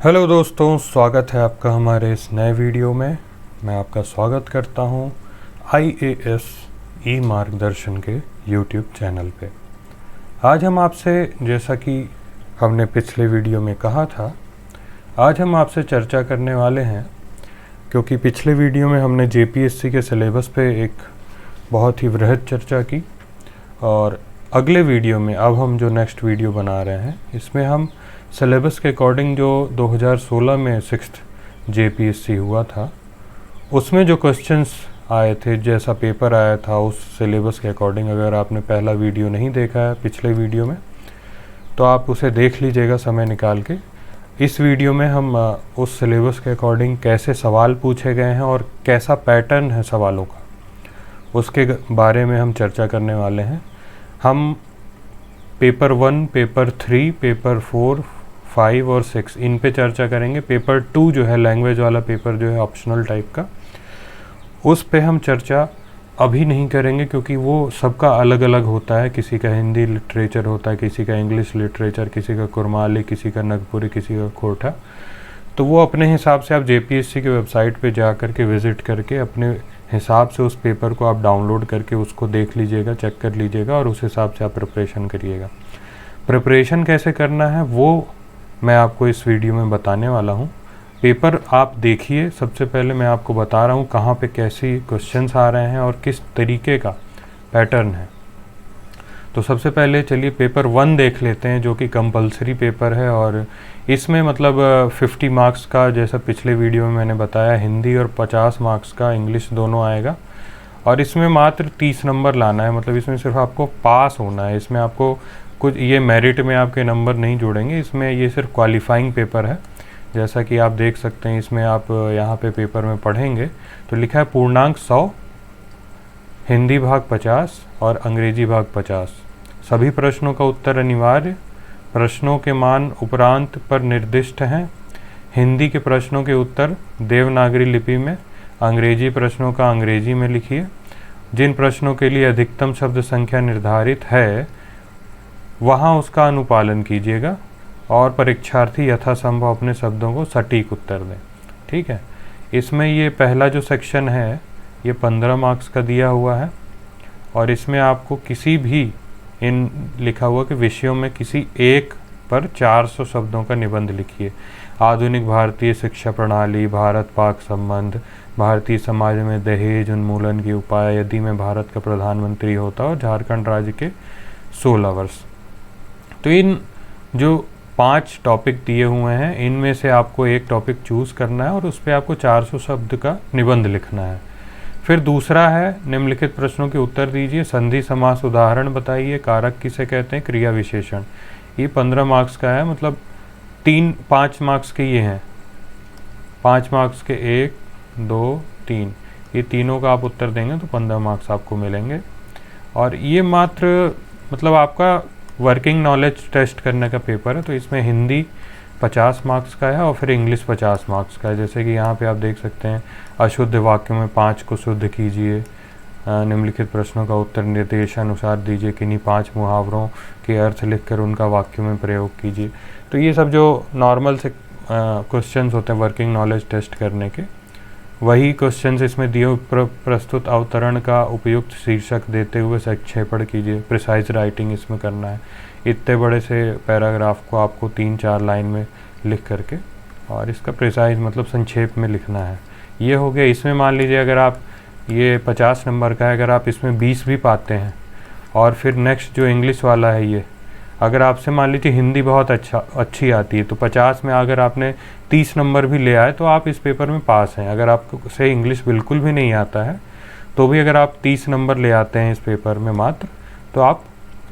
Hello दोस्तों, स्वागत है आपका हमारे इस नए वीडियो में। मैं आपका स्वागत करता हूं IAS ई मार्गदर्शन के यूट्यूब चैनल पे। आज हम आपसे, जैसा कि हमने पिछले वीडियो में कहा था, आज हम आपसे चर्चा करने वाले हैं, क्योंकि पिछले वीडियो में हमने JPSC के सिलेबस पे एक बहुत ही वृहद चर्चा की, और अगले वीडियो में अब हम जो नेक्स्ट वीडियो बना रहे हैं इसमें हम सिलेबस के अकॉर्डिंग जो 2016 में 6th JPSC हुआ था उसमें जो क्वेश्चंस आए थे, जैसा पेपर आया था उस सिलेबस के अकॉर्डिंग, अगर आपने पहला वीडियो नहीं देखा है पिछले वीडियो में तो आप उसे देख लीजिएगा समय निकाल के। इस वीडियो में हम उस सिलेबस के अकॉर्डिंग कैसे सवाल पूछे गए हैं और कैसा पैटर्न है सवालों का, उसके बारे में हम चर्चा करने वाले हैं। हम पेपर 1, पेपर 3, पेपर 4, 5 और 6 इन पे चर्चा करेंगे। पेपर 2 जो है लैंग्वेज वाला पेपर, जो है ऑप्शनल टाइप का, उस पे हम चर्चा अभी नहीं करेंगे, क्योंकि वो सबका अलग अलग होता है। किसी का हिंदी लिटरेचर होता है, किसी का इंग्लिश लिटरेचर, किसी का कुरमाली, किसी का नगपुरी, किसी का खोटा। तो वो अपने हिसाब से आप JPSC की वेबसाइट पे जा कर के विज़िट करके अपने हिसाब से उस पेपर को आप डाउनलोड करके उसको देख लीजिएगा, चेक कर लीजिएगा और उस हिसाब से आप प्रिपरेशन करिएगा। प्रिपरेशन कैसे करना है वो मैं आपको इस वीडियो में बताने वाला हूँ। पेपर आप देखिए। सबसे पहले मैं आपको बता रहा हूँ कहाँ पे कैसी क्वेश्चंस आ रहे हैं और किस तरीके का पैटर्न है। तो सबसे पहले चलिए पेपर 1 देख लेते हैं, जो कि कंपलसरी पेपर है, और इसमें मतलब 50 मार्क्स का, जैसा पिछले वीडियो में मैंने बताया, हिंदी और 50 मार्क्स का इंग्लिश दोनों आएगा। और इसमें मात्र 30 नंबर लाना है, मतलब इसमें सिर्फ आपको पास होना है। इसमें आपको कुछ ये मेरिट में आपके नंबर नहीं जोड़ेंगे, इसमें ये सिर्फ क्वालिफाइंग पेपर है। जैसा कि आप देख सकते हैं, इसमें आप यहाँ पे पेपर में पढ़ेंगे तो लिखा है पूर्णांक 100, हिंदी भाग 50 और अंग्रेजी भाग 50। सभी प्रश्नों का उत्तर अनिवार्य, प्रश्नों के मान उपरांत पर निर्दिष्ट हैं। हिंदी के प्रश्नों के उत्तर देवनागरी लिपि में, अंग्रेजी प्रश्नों का अंग्रेजी में लिखिए। जिन प्रश्नों के लिए अधिकतम शब्द संख्या निर्धारित है वहाँ उसका अनुपालन कीजिएगा, और परीक्षार्थी यथासंभव अपने शब्दों को सटीक उत्तर दें। ठीक है। इसमें ये पहला जो सेक्शन है ये 15 मार्क्स का दिया हुआ है, और इसमें आपको किसी भी इन लिखा हुआ कि विषयों में किसी एक पर 400 शब्दों का निबंध लिखिए। आधुनिक भारतीय शिक्षा प्रणाली, भारत पाक संबंध, भारतीय समाज में दहेज उन्मूलन के उपाय, यदि मैं भारत का प्रधानमंत्री होता, और झारखंड राज्य के 16 वर्ष। तो इन जो 5 टॉपिक दिए हुए हैं इनमें से आपको एक टॉपिक चूज़ करना है और उस पर आपको 400 शब्द का निबंध लिखना है। फिर दूसरा है निम्नलिखित प्रश्नों के उत्तर दीजिए। संधि समास उदाहरण बताइए। कारक किसे कहते हैं? क्रिया विशेषण। ये 15 मार्क्स का है, मतलब 5 मार्क्स के ये हैं। 5 मार्क्स के 1, 2, 3, ये तीनों का आप उत्तर देंगे तो 15 मार्क्स आपको मिलेंगे। और ये मात्र मतलब आपका वर्किंग नॉलेज टेस्ट करने का पेपर है। तो इसमें हिंदी 50 मार्क्स का है और फिर इंग्लिश 50 मार्क्स का है। जैसे कि यहाँ पे आप देख सकते हैं, अशुद्ध वाक्यों में 5 को शुद्ध कीजिए। निम्नलिखित प्रश्नों का उत्तर निर्देशानुसार दीजिए। किन्हीं 5 मुहावरों के अर्थ लिखकर उनका वाक्यों में प्रयोग कीजिए। तो ये सब जो नॉर्मल से क्वेश्चंस होते हैं वर्किंग नॉलेज टेस्ट करने के, वही क्वेश्चंस इसमें दिए। प्रस्तुत अवतरण का उपयुक्त शीर्षक देते हुए संक्षेपण कीजिए। प्रिसाइज राइटिंग इसमें करना है। इतने बड़े से पैराग्राफ को आपको 3-4 लाइन में लिख करके, और इसका प्रिसाइज मतलब संक्षेप में लिखना है। ये हो गया। इसमें मान लीजिए अगर आप, ये 50 नंबर का है, अगर आप इसमें 20 भी पाते हैं, और फिर नेक्स्ट जो इंग्लिश वाला है, ये अगर आपसे मान लीजिए हिंदी बहुत अच्छी आती है, तो 50 में अगर आपने 30 नंबर भी ले आए तो आप इस पेपर में पास हैं। अगर आपको से इंग्लिश बिल्कुल भी नहीं आता है तो भी अगर आप 30 नंबर ले आते हैं इस पेपर में मात्र, तो आप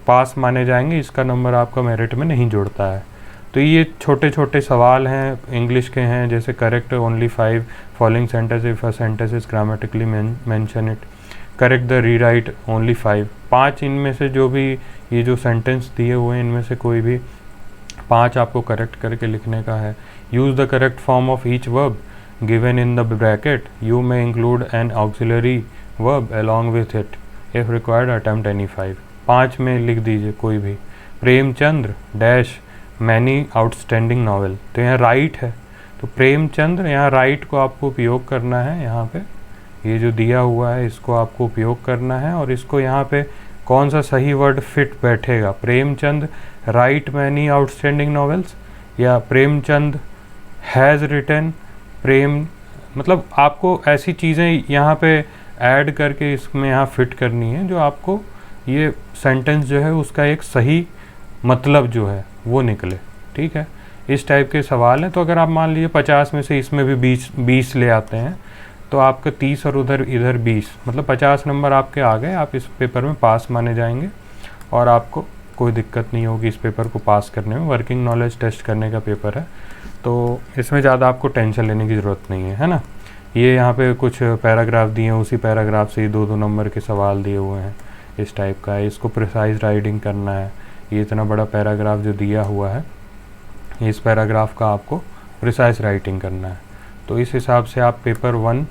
पास माने जाएंगे। इसका नंबर आपका मेरिट में नहीं जुड़ता है। तो ये छोटे छोटे सवाल हैं, इंग्लिश के हैं, जैसे correct only 5 following sentence if a sentence is grammatically mention it, correct the rewrite only 5 इनमें से जो भी ये जो सेंटेंस दिए हुए हैं इनमें से कोई भी 5 आपको करेक्ट करके लिखने का है। Use the correct form of each verb given in the bracket, you may include N auxiliary verb along with it, if required attempt any 5 में लिख दीजिए कोई भी। Premchandra dash many outstanding novel, तो यहाँ राइट है, तो प्रेमचंद, यहाँ राइट को आपको उपयोग करना है। यहाँ पे ये जो दिया हुआ है इसको आपको उपयोग करना है, और इसको यहाँ पे कौन सा सही वर्ड फिट बैठेगा, Premchand right many outstanding novels, या प्रेमचंद हैज़ रिटन प्रेम, मतलब आपको ऐसी चीज़ें यहाँ पे ऐड करके इसमें यहाँ फिट करनी है जो आपको ये सेंटेंस जो है उसका एक सही मतलब जो है वो निकले। ठीक है, इस टाइप के सवाल हैं। तो अगर आप मान लीजिए 50 में से इसमें भी 20 ले आते हैं तो आपका 30 और उधर इधर 20, मतलब 50 नंबर आपके आ गए, आप इस पेपर में पास माने जाएंगे और आपको कोई दिक्कत नहीं होगी इस पेपर को पास करने में। वर्किंग नॉलेज टेस्ट करने का पेपर है, तो इसमें ज़्यादा आपको टेंशन लेने की ज़रूरत नहीं है ना। ये यहाँ पे कुछ पैराग्राफ दिए हैं, उसी पैराग्राफ से ही 2-2 नंबर के सवाल दिए हुए हैं, इस टाइप का है। इसको प्रिसाइज राइटिंग करना है। ये इतना बड़ा पैराग्राफ जो दिया हुआ है, इस पैराग्राफ का आपको प्रिसाइज राइटिंग करना है। तो इस हिसाब से आप पेपर 1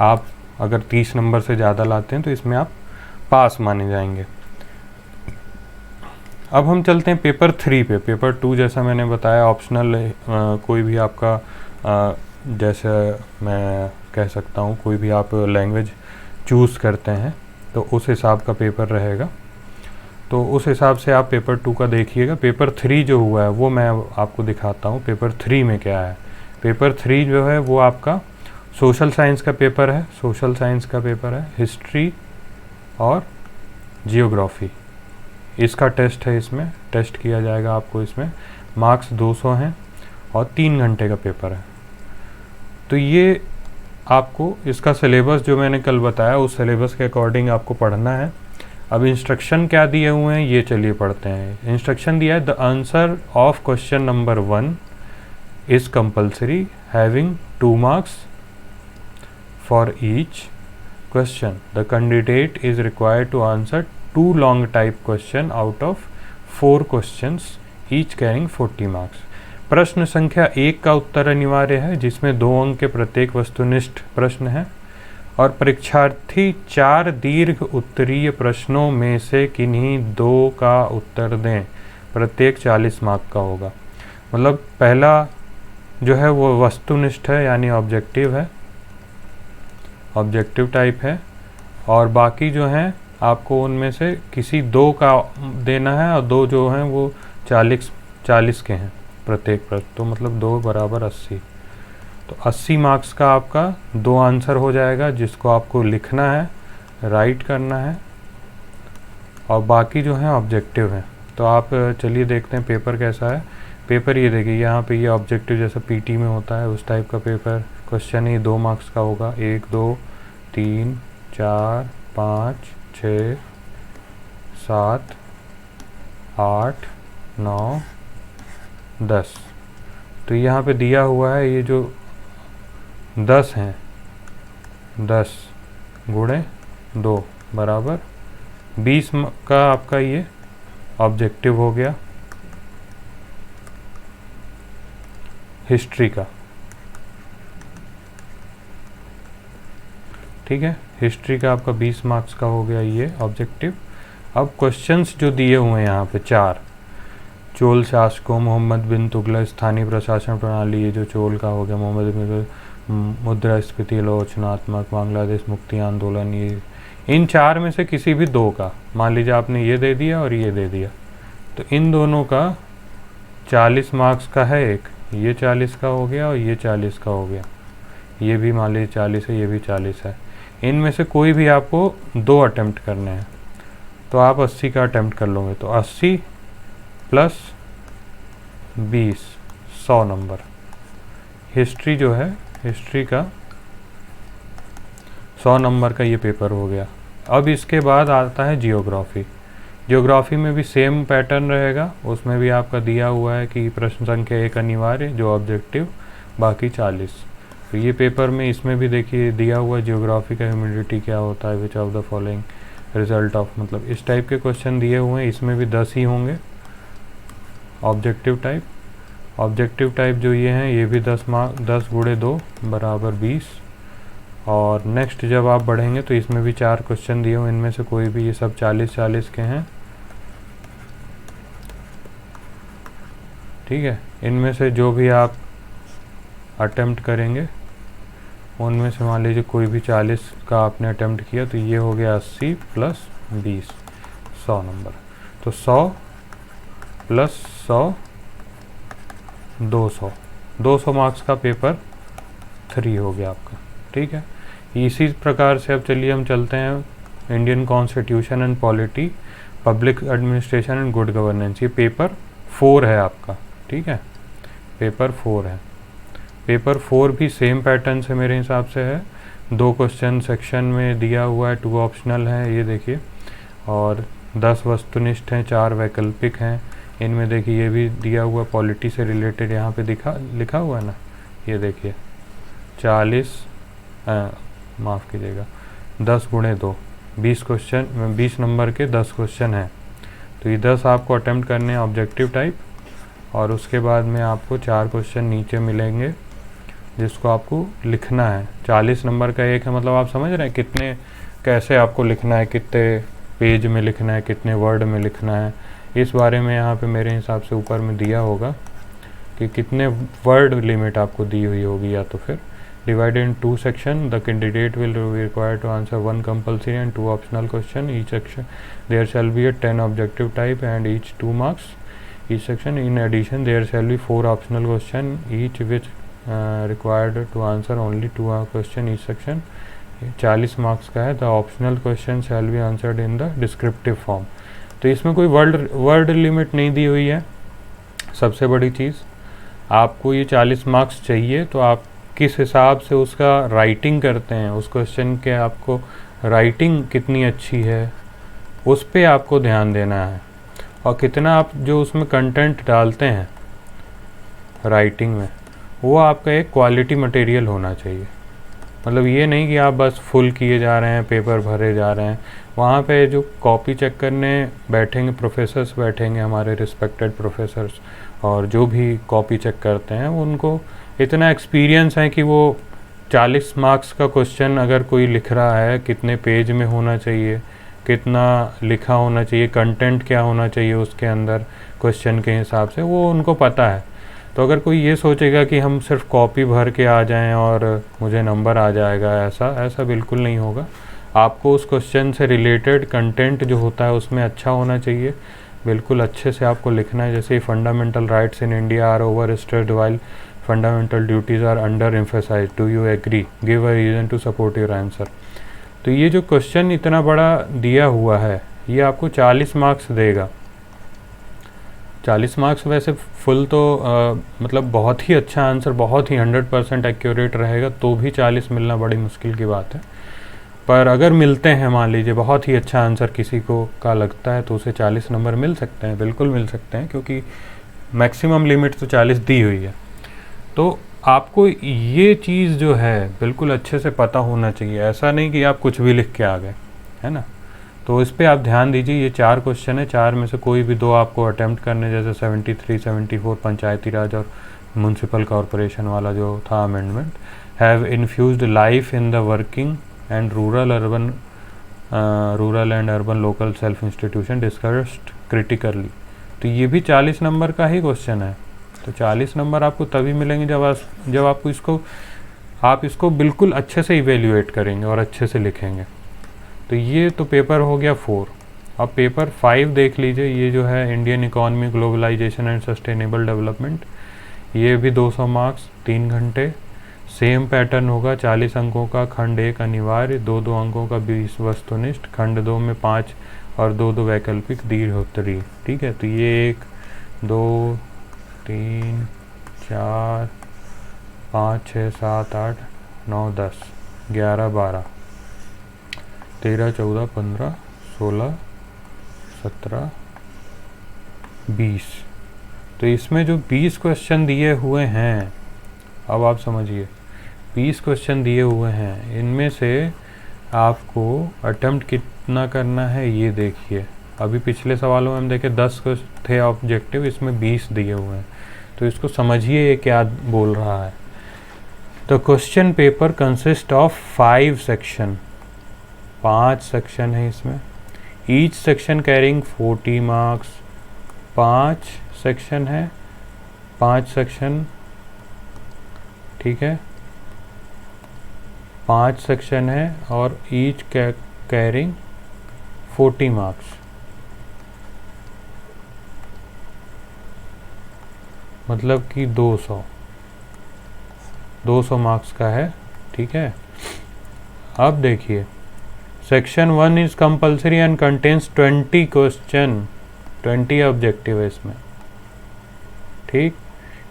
आप अगर 30 नंबर से ज़्यादा लाते हैं तो इसमें आप पास माने जाएंगे। अब हम चलते हैं पेपर 3 पे। पेपर 2 जैसा मैंने बताया ऑप्शनल, कोई भी आपका जैसे मैं कह सकता हूँ कोई भी आप लैंग्वेज चूज़ करते हैं तो उस हिसाब का पेपर रहेगा, तो उस हिसाब से आप पेपर 2 का देखिएगा। पेपर 3 जो हुआ है वो मैं आपको दिखाता हूँ पेपर 3 में क्या है। पेपर 3 जो है वो आपका सोशल साइंस का पेपर है, सोशल साइंस का पेपर है, हिस्ट्री और जियोग्राफी, इसका टेस्ट है। इसमें टेस्ट किया जाएगा आपको, इसमें मार्क्स 200 हैं और 3 घंटे का पेपर है। तो ये आपको इसका सिलेबस जो मैंने कल बताया उस सिलेबस के अकॉर्डिंग आपको पढ़ना है। अब इंस्ट्रक्शन क्या दिए हुए हैं ये चलिए पढ़ते हैं। इंस्ट्रक्शन दिया है, the answer of question number 1 is compulsory having 2 marks for each question. The candidate is required to answer 2 long type question out of 4 questions each carrying 40 marks. प्रश्न संख्या 1 का उत्तर अनिवार्य है जिसमें 2 अंक के प्रत्येक वस्तुनिष्ठ प्रश्न है, और परीक्षार्थी 4 दीर्घ उत्तरीय प्रश्नों में से किन्हीं 2 का उत्तर दें, प्रत्येक 40 मार्क का होगा। मतलब पहला जो है वो वस्तुनिष्ठ है यानी ऑब्जेक्टिव है, ऑब्जेक्टिव टाइप है, और बाकी जो हैं आपको उनमें से किसी 2 का देना है, और 2 जो हैं वो 40 के हैं प्रत्येक प्रश्न, तो मतलब 2 बराबर 80, तो 80 मार्क्स का आपका 2 आंसर हो जाएगा जिसको आपको लिखना है, राइट करना है, और बाकी जो है ऑब्जेक्टिव हैं। तो आप चलिए देखते हैं पेपर कैसा है। पेपर ये देखिए, यहाँ पे ये ऑब्जेक्टिव जैसा पीटी में होता है उस टाइप का पेपर। क्वेश्चन ही 2 मार्क्स का होगा, 1 2 3 4 5 6 7 8 9 10। तो यहाँ पे दिया हुआ है ये जो 10 हैं, 10 गुणे 2 बराबर 20 का आपका ये ऑब्जेक्टिव हो गया हिस्ट्री का। ठीक है, हिस्ट्री का आपका 20 मार्क्स का हो गया ये ऑब्जेक्टिव। अब क्वेश्चंस जो दिए हुए हैं यहाँ पे 4, चोल शासकों, मोहम्मद बिन तुगलक, स्थानीय प्रशासन प्रणाली, ये जो चोल का हो गया, मोहम्मद बिन, मुद्रास्फीति, आलोचनात्मक, बांग्लादेश मुक्ति आंदोलन, ये इन 4 में से किसी भी 2 का, मान लीजिए आपने ये दे दिया और ये दे दिया, तो इन दोनों का 40 मार्क्स का है, एक ये 40 का हो गया और ये 40 का हो गया, ये भी मान लीजिए 40 है, ये भी 40 है। इनमें से कोई भी आपको 2 अटेम्प्ट करने हैं, तो आप 80 का अटेम्प्ट कर लोगे, तो 80 प्लस 20 100 नंबर। हिस्ट्री जो है, हिस्ट्री का 100 नंबर का ये पेपर हो गया। अब इसके बाद आता है जियोग्राफी। जियोग्राफी में भी सेम पैटर्न रहेगा, उसमें भी आपका दिया हुआ है कि प्रश्न संख्या 1 अनिवार्य जो ऑब्जेक्टिव, बाकी 40। तो ये पेपर में इसमें भी देखिए दिया हुआ जियोग्राफी का ह्यूमिडिटी क्या होता है, which of the following result of, मतलब इस टाइप के क्वेश्चन दिए हुए हैं। इसमें भी 10 ही होंगे ऑब्जेक्टिव टाइप। ऑब्जेक्टिव टाइप जो ये हैं ये भी 10 मार्क, 10 गुणे 2 बराबर 20। और नेक्स्ट जब आप बढ़ेंगे तो इसमें भी 4 क्वेश्चन दिए हुए, इनमें से कोई भी, ये सब 40-40 के हैं। ठीक है। इनमें से जो भी आप अटेम्प्ट करेंगे उनमें से मान लीजिए कोई भी 40 का आपने अटेम्प्ट किया तो ये हो गया 80 प्लस 20, 100 नंबर। तो 100 प्लस 100 200, 200 मार्क्स का पेपर 3 हो गया आपका। ठीक है। इसी प्रकार से अब चलिए हम चलते हैं Indian constitution and polity, public administration and good governance. ये पेपर 4 है आपका। ठीक है, पेपर 4 है। पेपर 4 भी सेम पैटर्न से मेरे हिसाब से है। 2 क्वेश्चन सेक्शन में दिया हुआ है, 2 ऑप्शनल हैं, ये देखिए, और 10 वस्तुनिष्ठ हैं, 4 वैकल्पिक हैं। इनमें देखिए ये भी दिया हुआ पॉलिटी से रिलेटेड यहाँ पे लिखा हुआ है ना, ये देखिए 40 माफ़ कीजिएगा 10 गुणे 2, 20 क्वेश्चन, 20 नंबर के 10 क्वेश्चन हैं। तो ये 10 आपको अटेम्प्ट करने हैं ऑब्जेक्टिव टाइप, और उसके बाद में आपको 4 क्वेश्चन नीचे मिलेंगे जिसको आपको लिखना है। 40 नंबर का एक है, मतलब आप समझ रहे हैं कितने, कैसे आपको लिखना है, कितने पेज में लिखना है, कितने वर्ड में लिखना है, इस बारे में यहाँ पे मेरे हिसाब से ऊपर में दिया होगा कि कितने वर्ड लिमिट आपको दी हुई होगी। या तो फिर divided in 2 sections, the candidate will be required to answer 1 compulsory and 2 optional question each section. There shall be a 10 objective type and each 2 marks each section. In addition, there shall be 4 optional question each which required to answer only 2 question each section. 40 marks का है। The optional question shall be answered in the descriptive form. तो इसमें कोई word limit नहीं दी हुई है। सबसे बड़ी चीज़, आपको ये 40 मार्क्स चाहिए तो आप किस हिसाब से उसका राइटिंग करते हैं, उस क्वेश्चन के आपको राइटिंग कितनी अच्छी है उस पे आपको ध्यान देना है, और कितना आप जो उसमें कंटेंट डालते हैं राइटिंग में वो आपका एक क्वालिटी मटेरियल होना चाहिए। मतलब ये नहीं कि आप बस फुल किए जा रहे हैं, पेपर भरे जा रहे हैं। वहाँ पे जो कॉपी चेक करने बैठेंगे प्रोफेसर्स, बैठेंगे हमारे रिस्पेक्टेड प्रोफेसर्स, और जो भी कॉपी चेक करते हैं उनको इतना एक्सपीरियंस है कि वो 40 मार्क्स का क्वेश्चन अगर कोई लिख रहा है कितने पेज में होना चाहिए, कितना लिखा होना चाहिए, कंटेंट क्या होना चाहिए उसके अंदर क्वेश्चन के हिसाब से, वो उनको पता है। तो अगर कोई ये सोचेगा कि हम सिर्फ कॉपी भर के आ जाएं और मुझे नंबर आ जाएगा, ऐसा बिल्कुल नहीं होगा। आपको उस क्वेश्चन से रिलेटेड कंटेंट जो होता है उसमें अच्छा होना चाहिए, बिल्कुल अच्छे से आपको लिखना है। जैसे fundamental rights in India are over stressed while fundamental duties are under emphasise, do you agree, give a reason to support your answer. तो ये जो क्वेश्चन इतना बड़ा दिया हुआ है ये आपको 40 मार्क्स देगा। 40 मार्क्स वैसे फुल तो मतलब बहुत ही अच्छा आंसर, बहुत ही 100% एक्यूरेट रहेगा तो भी 40 मिलना बड़ी मुश्किल की बात है। पर अगर मिलते हैं, मान लीजिए बहुत ही अच्छा आंसर किसी को का लगता है तो उसे 40 नंबर मिल सकते हैं, बिल्कुल मिल सकते हैं, क्योंकि मैक्सिमम लिमिट तो 40 दी हुई है। तो आपको ये चीज़ जो है बिल्कुल अच्छे से पता होना चाहिए। ऐसा नहीं कि आप कुछ भी लिख के आ गए, है ना। तो इस पे आप ध्यान दीजिए। ये 4 क्वेश्चन है, 4 में से कोई भी 2 आपको अटेम्प्ट करने, जैसे 73, 74 पंचायती राज और म्यूनसिपल कॉरपोरेशन वाला जो था amendment, have infused life in the working and rural and urban local self institution discussed critically. तो ये भी 40 नंबर का ही क्वेश्चन है। तो 40 नंबर आपको तभी मिलेंगे जब आपको आप इसको बिल्कुल अच्छे से इवेल्युएट करेंगे और अच्छे से लिखेंगे। तो ये तो पेपर हो गया 4। अब पेपर 5 देख लीजिए। ये जो है Indian economy, globalisation and sustainable development, ये भी 200 मार्क्स, 3 घंटे, सेम पैटर्न होगा। 40 अंकों का खंड 1 अनिवार्य, 2 अंकों का 20 वस्तुनिष्ठ, खंड 2 में 5 और 2 वैकल्पिक दीर्घोत्तरीय। ठीक है। तो ये 1 2 3 4 5 6 7 8 9 10 11 12 13 14 15 16 17 20। तो इसमें जो 20 क्वेश्चन दिए हुए हैं, अब आप समझिए 20 क्वेश्चन दिए हुए हैं, इनमें से आपको अटेम्प्ट कितना करना है ये देखिए। अभी पिछले सवालों में हम देखे 10 थे ऑब्जेक्टिव, इसमें 20 दिए हुए हैं। तो इसको समझिए ये क्या बोल रहा है। The question paper consist of 5 section, 5 section है इसमें। Each section carrying 40 marks, 5 section है 5 सेक्शन, ठीक है, 5 सेक्शन है और ईच कैरिंग 40 मार्क्स, मतलब कि 200 मार्क्स का है, ठीक है। अब देखिए, section 1 is compulsory and contains 20 question, 20 objective है इसमें, ठीक।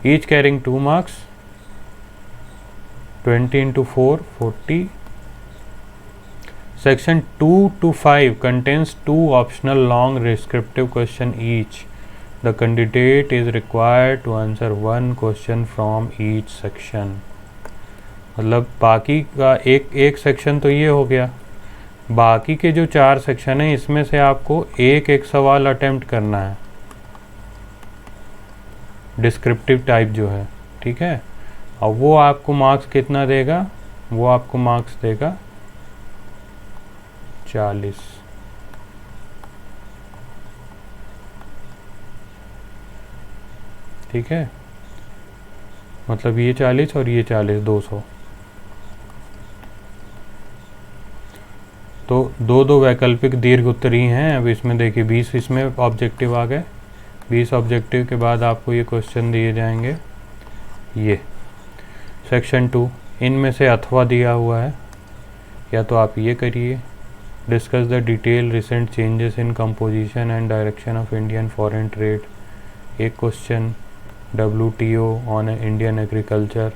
Each carrying 2 marks, 20 into 4 40. Section 2 to 5 contains 2 optional long descriptive question each. The candidate is required to answer 1 question from each section. मतलब बाकी का एक सेक्शन तो ये हो गया, बाकी के जो 4 सेक्शन हैं इसमें से आपको एक सवाल अटेम्प्ट करना है, डिस्क्रिप्टिव टाइप जो है, ठीक है। और वो आपको मार्क्स कितना देगा, वो आपको मार्क्स देगा 40, ठीक है। मतलब ये 40 और ये 40, 200। तो दो वैकल्पिक दीर्घ उत्तरी हैं। अब इसमें देखिए 20 इसमें ऑब्जेक्टिव आ गए, 20 ऑब्जेक्टिव के बाद आपको ये क्वेश्चन दिए जाएंगे। ये सेक्शन 2, इनमें से अथवा दिया हुआ है, या तो आप ये करिए, discuss the detail recent changes in composition and direction of Indian foreign trade, एक question, WTO on Indian agriculture,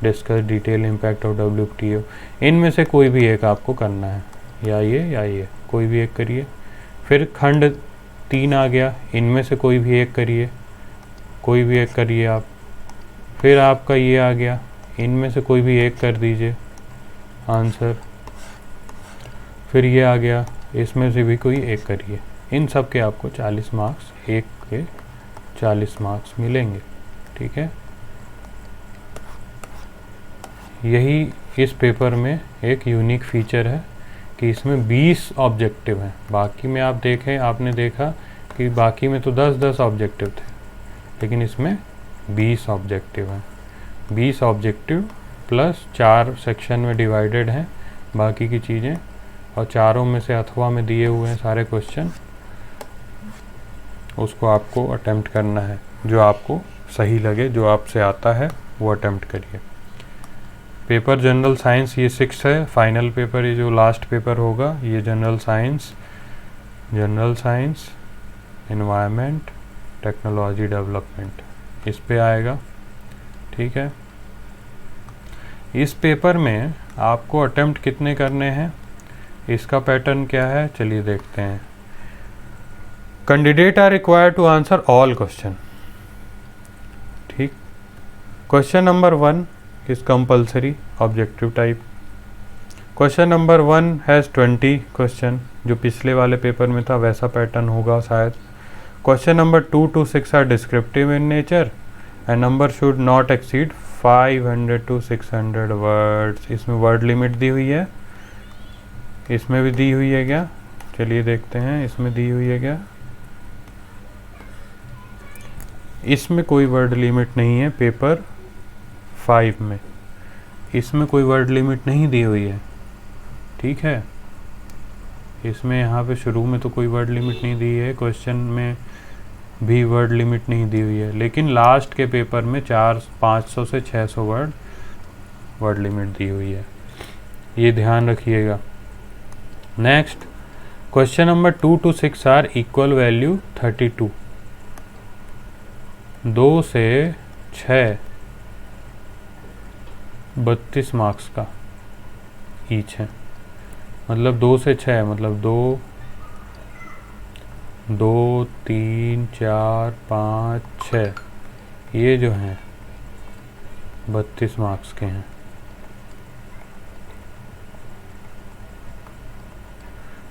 discuss detail impact of WTO। इनमें से कोई भी एक आपको करना है, या ये कोई भी एक करिए। फिर खंड 3 आ गया, इनमें से कोई भी एक करिए, कोई भी एक करिए आप। फिर आपका ये आ गया, इनमें से कोई भी एक कर दीजिए आंसर। फिर ये आ गया, इसमें से भी कोई एक करिए। इन सब के आपको 40 मार्क्स, एक के 40 मार्क्स मिलेंगे, ठीक है। यही इस पेपर में एक यूनिक फीचर है कि इसमें 20 ऑब्जेक्टिव हैं। बाकी में आप देखें, आपने देखा कि बाकी में तो 10-10 ऑब्जेक्टिव थे, लेकिन इसमें 20 ऑब्जेक्टिव हैं। 20 ऑब्जेक्टिव प्लस 4 सेक्शन में डिवाइडेड हैं बाकी की चीज़ें, और चारों में से अथवा में दिए हुए हैं सारे क्वेश्चन। उसको आपको अटेम्प्ट करना है, जो आपको सही लगे, जो आपसे आता है वो अटेम्प्ट करिए। पेपर जनरल साइंस ये 6 है, फाइनल पेपर ये जो लास्ट पेपर होगा ये general science, environment, technology development, इस पे आएगा, ठीक है। इस पेपर में आपको अटेम्प्ट कितने करने हैं, इसका पैटर्न क्या है, चलिए देखते हैं। Candidate are required to answer all question, ठीक। Question number 1 is compulsory objective type. Question number 1 has 20 question, जो पिछले वाले पेपर में था वैसा पैटर्न होगा शायद। Question number 2 to 6 are descriptive in nature and number should not exceed 500 to 600 words. इसमें वर्ड लिमिट दी हुई है, इसमें भी दी हुई है क्या, चलिए देखते हैं इसमें दी हुई है क्या। इसमें कोई वर्ड लिमिट नहीं है, पेपर 5 में इसमें कोई वर्ड लिमिट नहीं दी हुई है, ठीक है। इसमें यहाँ पे शुरू में तो कोई वर्ड लिमिट नहीं दी है, क्वेश्चन में भी वर्ड लिमिट नहीं दी हुई है, लेकिन लास्ट के पेपर में 500 से 600 वर्ड लिमिट दी हुई है, ये ध्यान रखिएगा। Next, question number 2 to 6 are equal value 32। 2 से 6 32 मार्क्स का ईच है, मतलब 2 से 6 मतलब 2 3 4 5 6, ये जो हैं 32 मार्क्स के हैं,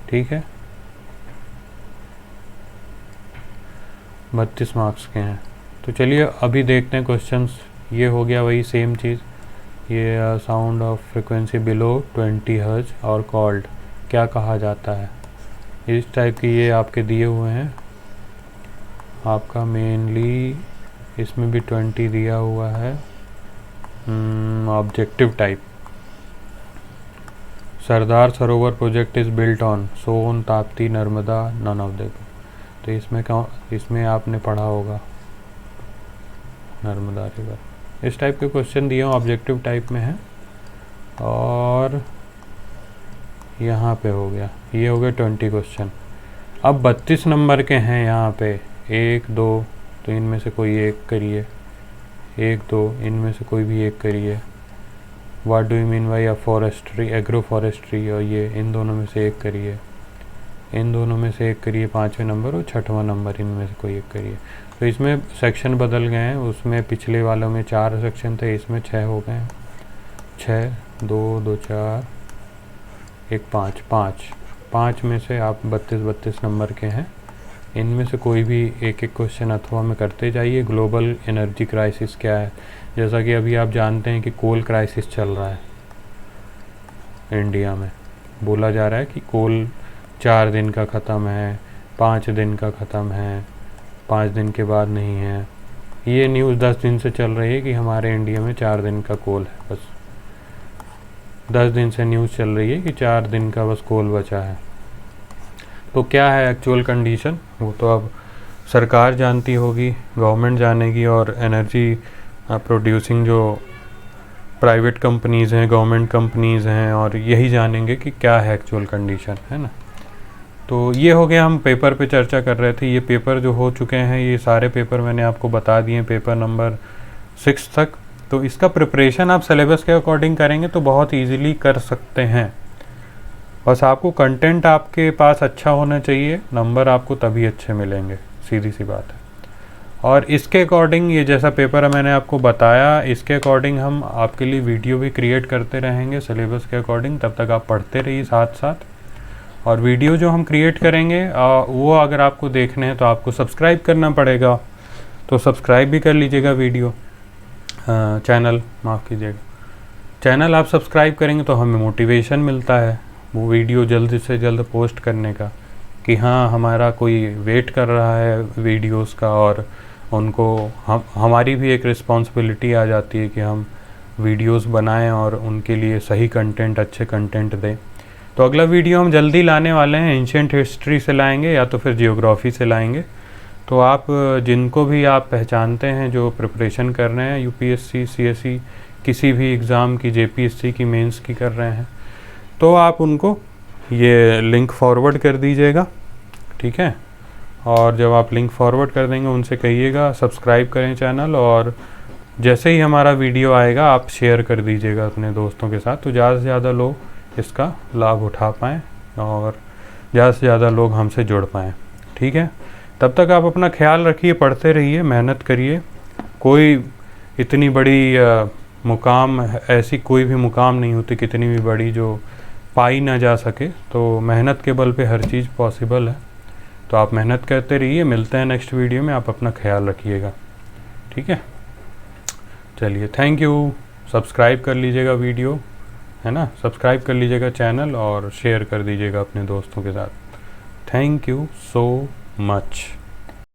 ठीक है। 32 मार्क्स के हैं। तो चलिए अभी देखते हैं क्वेश्चंस। ये हो गया वही सेम चीज़, ये sound of frequency below 20 hertz और कॉल्ड क्या कहा जाता है, इस टाइप की ये आपके दिए हुए हैं। आपका मेनली इसमें भी 20 दिया हुआ है। Objective type, Sardar Sarovar project is built on Son, Tapti, Narmada, none of the. तो इसमें आपने पढ़ा होगा नर्मदा रिवर। इस टाइप के क्वेश्चन दिए हैं, ऑब्जेक्टिव टाइप में है। और यहाँ पे हो गया, ये हो गया 20 क्वेश्चन। अब 32 नंबर के हैं यहाँ पे, 1 2, तो इनमें से कोई एक करिए, 1 2 इनमें से कोई भी एक करिए। What do you mean by forestry, agro forestry, और ये इन दोनों में से एक करिए, इन दोनों में से एक करिए 5वें नंबर, और 6वां नंबर इनमें से कोई एक करिए। तो इसमें सेक्शन बदल गए हैं, उसमें पिछले वालों में 4 सेक्शन थे, इसमें 6 हो गए हैं। 6 2 2 4 1 5 5 में से आप 32 नंबर के हैं। इनमें से कोई भी एक एक क्वेश्चन अथवा में करते जाइए। ग्लोबल एनर्जी क्राइसिस क्या है, जैसा कि अभी आप जानते हैं कि कोल क्राइसिस चल रहा है इंडिया में। बोला जा रहा है कि कोल 4 दिन का ख़त्म है, 5 दिन का ख़त्म है, 5 दिन के बाद नहीं है। ये न्यूज़ 10 दिन से चल रही है कि हमारे इंडिया में 4 दिन का कोल है बस। 10 दिन से न्यूज़ चल रही है कि 4 दिन का बस कोल बचा है। तो क्या है एक्चुअल कंडीशन, वो तो अब सरकार जानती होगी, गवर्नमेंट जानेगी, और एनर्जी प्रोड्यूसिंग जो प्राइवेट कंपनीज़ हैं, गवर्नमेंट कंपनीज़ हैं, और यही जानेंगे कि क्या है एक्चुअल कंडीशन, है ना। तो ये हो गया, हम पेपर पे चर्चा कर रहे थे। ये पेपर जो हो चुके हैं, ये सारे पेपर मैंने आपको बता दिए, पेपर नंबर 6 तक। तो इसका प्रिपरेशन आप सिलेबस के अकॉर्डिंग करेंगे तो बहुत इजीली कर सकते हैं। बस आपको कंटेंट आपके पास अच्छा होना चाहिए, नंबर आपको तभी अच्छे मिलेंगे, सीधी सी बात है। और इसके अकॉर्डिंग, ये जैसा पेपर मैंने आपको बताया, इसके अकॉर्डिंग हम आपके लिए वीडियो भी क्रिएट करते रहेंगे सिलेबस के अकॉर्डिंग। तब तक आप पढ़ते रहिए साथ साथ। और वीडियो जो हम क्रिएट करेंगे वो अगर आपको देखने हैं तो आपको सब्सक्राइब करना पड़ेगा, तो सब्सक्राइब भी कर लीजिएगा वीडियो चैनल, माफ़ कीजिएगा, चैनल आप सब्सक्राइब करेंगे तो हमें मोटिवेशन मिलता है वो वीडियो जल्द से जल्द पोस्ट करने का, कि हाँ हमारा कोई वेट कर रहा है वीडियोस का, और उनको हमारी भी एक रिस्पॉन्सिबिलिटी आ जाती है कि हम वीडियोस बनाएं और उनके लिए सही कंटेंट, अच्छे कंटेंट दें। तो अगला वीडियो हम जल्दी लाने वाले हैं, एंशिएंट हिस्ट्री से लाएंगे या तो फिर जियोग्राफी से लाएंगे। तो आप जिनको भी आप पहचानते हैं जो प्रिपरेशन कर रहे हैं, यूपीएससी, सीएसई, किसी भी एग्ज़ाम की, जेपीएससी की, मेंस की कर रहे हैं, तो आप उनको ये लिंक फॉरवर्ड कर दीजिएगा, ठीक है। और जब आप लिंक फॉरवर्ड कर देंगे, उनसे कहिएगा सब्सक्राइब करें चैनल, और जैसे ही हमारा वीडियो आएगा आप शेयर कर दीजिएगा अपने दोस्तों के साथ, तो ज़्यादा से ज़्यादा लोग इसका लाभ उठा पाएँ और ज़्यादा से ज़्यादा लोग हमसे जुड़ पाएँ, ठीक है। तब तक आप अपना ख्याल रखिए, पढ़ते रहिए, मेहनत करिए। कोई इतनी बड़ी मुकाम, ऐसी कोई भी मुकाम नहीं होती कितनी भी बड़ी जो पाई ना जा सके। तो मेहनत के बल पे हर चीज़ पॉसिबल है। तो आप मेहनत करते रहिए। मिलते हैं नेक्स्ट वीडियो में, आप अपना ख्याल रखिएगा, ठीक है। चलिए, थैंक यू। सब्सक्राइब कर लीजिएगा वीडियो, है ना, सब्सक्राइब कर लीजिएगा चैनल और शेयर कर दीजिएगा अपने दोस्तों के साथ। Thank you so much।